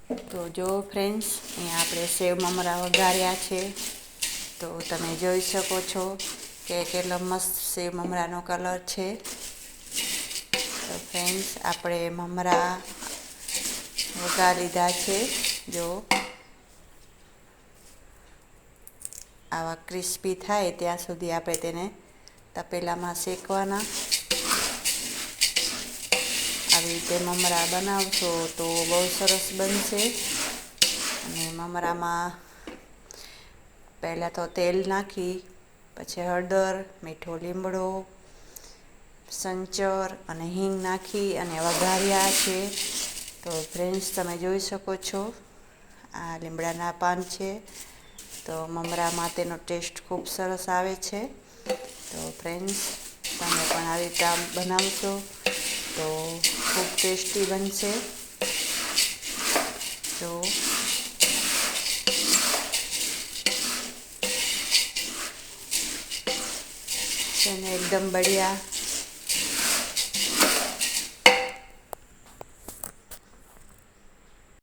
તો જો ફ્રેન્ડ્સ, અહીંયા આપણે સેવ મમરા વઘાર્યા છે. તો તમે જોઈ શકો છો કે કેટલો મસ્ત સેવ મમરાનો કલર છે. તો ફ્રેન્ડ્સ, આપણે મમરા વઘારી લીધા છે. જો આવા ક્રિસ્પી થાય ત્યાં સુધી આપણે તેને તપેલામાં શેકવાના. આવી રીતે મમરા બનાવશો તો બહુ સરસ બનશે. અને મમરામાં પહેલાં તો તેલ નાખી, પછી હળદર, મીઠો લીમડો, સંચર અને હિંગ નાખી અને વઘાર્યા છે. તો ફ્રેન્ડ્સ, તમે જોઈ શકો છો આ લીમડાના પાન છે. તો મમરામાં તેનો ટેસ્ટ ખૂબ સરસ આવે છે. તો ફ્રેન્ડ્સ, તમે પણ આવી રીતે બનાવશો તો ખૂબ ટેસ્ટી બનશે. તો તેને એકદમ બઢિયા